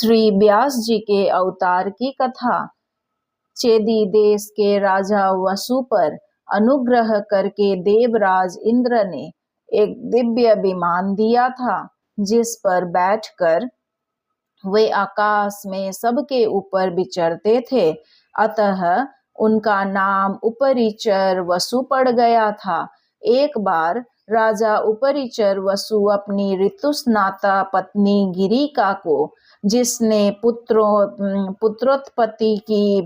श्री व्यास जी के अवतार की कथा। चेदी देश के राजा वसु पर अनुग्रह करके देवराज इंद्र ने एक दिव्य विमान दिया था, जिस पर बैठकर वे आकाश में सबके ऊपर विचरते थे। अतः उनका नाम उपरिचर वसु पड़ गया था। एक बार राजा उपरिचर वसु अपनी ऋतुस्नाता पत्नी गिरिका को, जिसने पुत्रोत्पत्ति की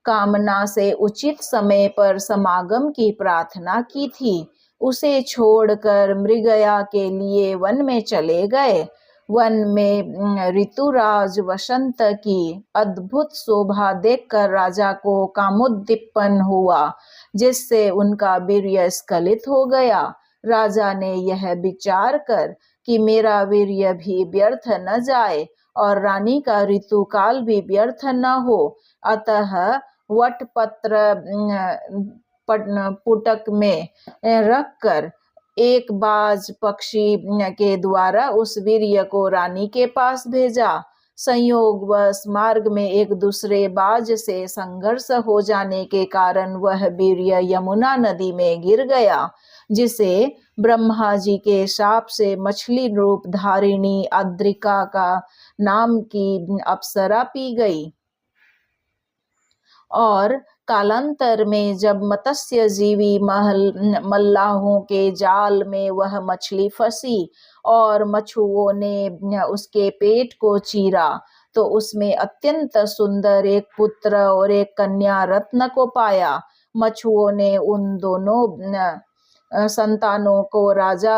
कामना से उचित समय पर समागम की प्रार्थना की थी, उसे छोड़कर मृगया के लिए वन में चले गए। वन में ऋतुराज वसंत की अद्भुत शोभा देखकर राजा को कामोद्दीपन हुआ, जिससे उनका वीर्य स्खलित हो गया। राजा ने यह विचार कर कि मेरा वीर्य भी व्यर्थ न जाए और रानी का ऋतुकाल भी व्यर्थ न हो, अतः वटपत्र पुटक में रखकर एक बाज पक्षी के द्वारा उस वीर्य को रानी के पास भेजा। संयोगवश मार्ग में एक दूसरे बाज से संघर्ष हो जाने के कारण वह वीर्य यमुना नदी में गिर गया, जिसे ब्रह्मा जी के शाप से मछली रूप धारिणी अद्रिका का नाम की अप्सरा पी गई। और कालांतर में जब मत्स्य जीवी मल्लाहों के जाल में वह मछली फंसी और मछुओं ने उसके पेट को चीरा, तो उसमें अत्यंत सुंदर एक पुत्र और एक कन्या रत्न को पाया। मछुओं ने उन दोनों संतानों को राजा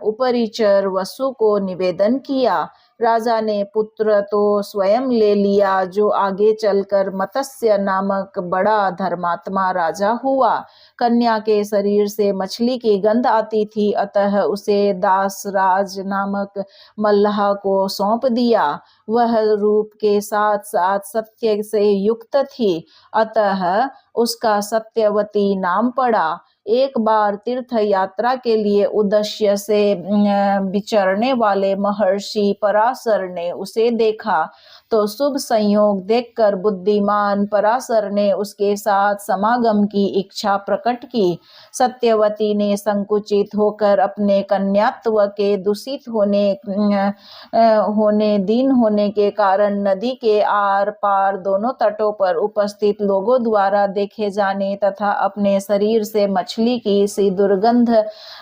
उपरिचर वसु को निवेदन किया। राजा ने पुत्र तो स्वयं ले लिया, जो आगे चलकर मत्स्य नामक बड़ा धर्मात्मा राजा हुआ। कन्या के शरीर से मछली की गंध आती थी, अतः उसे दासराज नामक मल्लाह को सौंप दिया। वह रूप के साथ साथ सत्य से युक्त थी, अतः उसका सत्यवती नाम पड़ा। एक बार तीर्थ यात्रा के लिए उद्देश्य से विचरने वाले महर्षि पराशर ने उसे देखा, तो शुभ संयोग देखकर बुद्धिमान पराशर ने उसके साथ समागम की इच्छा प्रकट की। सत्यवती ने संकुचित होकर अपने कन्यात्व के दूषित दीन होने के कारण नदी के आर पार दोनों तटों पर उपस्थित लोगों द्वारा देखे जाने तथा अपने शरीर से मछली की सी दुर्गंध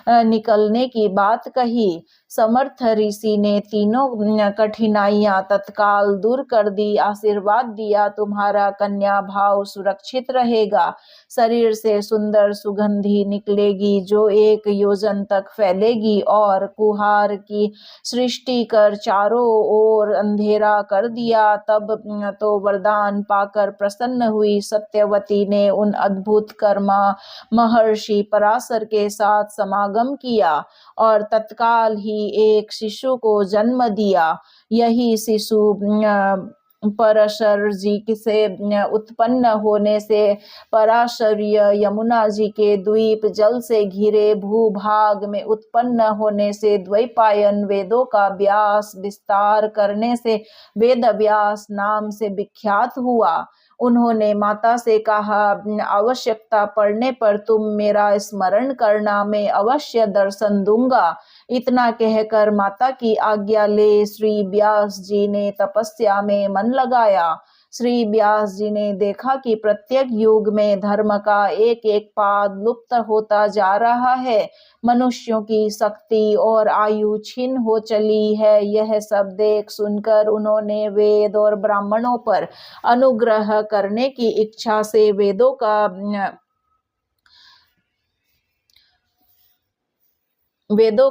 निकलने की बात कही। समर्थ ऋषि ने तीनों कठिनाइयां तत्काल दूर कर दी, आशीर्वाद दिया, तुम्हारा कन्या भाव सुरक्षित रहेगा। शरीर से सुंदर सुगंधी निकलेगी, जो 1 योजन तक फैलेगी, और कुहार की सृष्टि कर चारों ओर अंधेरा कर दिया। तब तो वरदान पाकर प्रसन्न हुई सत्यवती ने उन अद्भुत कर्मा महर्षि पराशर के साथ समागम किया और तत्काल ही एक शिशु को जन्म दिया। यही शिशु पराशर जी से उत्पन्न होने से पराशर्य यमुना जी के द्वीप जल से घिरे भूभाग में उत्पन्न होने से द्वैपायन वेदों का व्यास विस्तार करने से वेद व्यास नाम से विख्यात हुआ। उन्होंने माता से कहा, आवश्यकता पड़ने पर तुम मेरा स्मरण करना, मैं अवश्य दर्शन दूंगा। इतना कहकर माता की आज्ञा ले श्री व्यास जी ने तपस्या में मन लगाया। श्री व्यास जी ने देखा कि प्रत्येक युग में धर्म का एक एक पाद लुप्त होता जा रहा है, मनुष्यों की शक्ति और आयु क्षीण हो चली है। यह सब देख सुनकर उन्होंने वेद और ब्राह्मणों पर अनुग्रह करने की इच्छा से वेदों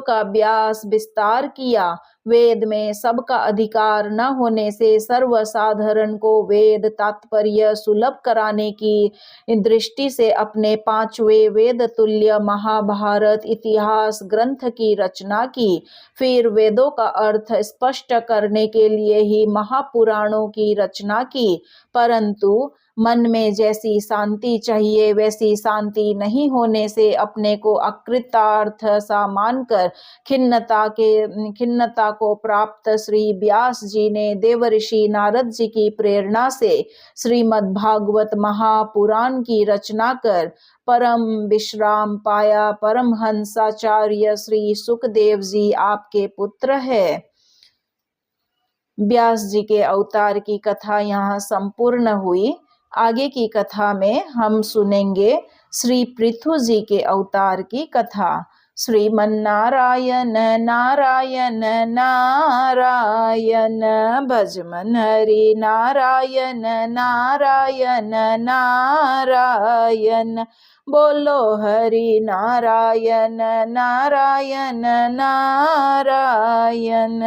का व्यास विस्तार किया। वेद में सबका अधिकार न होने से सर्वसाधारण को वेद तात्पर्य सुलभ कराने की दृष्टि से अपने 5वें वेद तुल्य महाभारत इतिहास ग्रंथ की रचना की। फिर वेदों का अर्थ स्पष्ट करने के लिए ही महापुराणों की रचना की, परंतु मन में जैसी शांति चाहिए वैसी शांति नहीं होने से अपने को अकृतार्थ सा मानकर खिन्नता को प्राप्त श्री व्यास जी ने देवर्षि नारद जी की प्रेरणा से श्रीमद् भागवत महापुराण की रचना कर परम विश्राम पाया। परमहंसाचार्य श्री सुखदेव जी आपके पुत्र है। व्यास जी के अवतार की कथा यहाँ संपूर्ण हुई। आगे की कथा में हम सुनेंगे श्री पृथु जी के अवतार की कथा। श्रीमन्नारायण नारायण नारायण भजमन हरि नारायण नारायण नारायण बोलो हरि नारायण नारायण नारायण।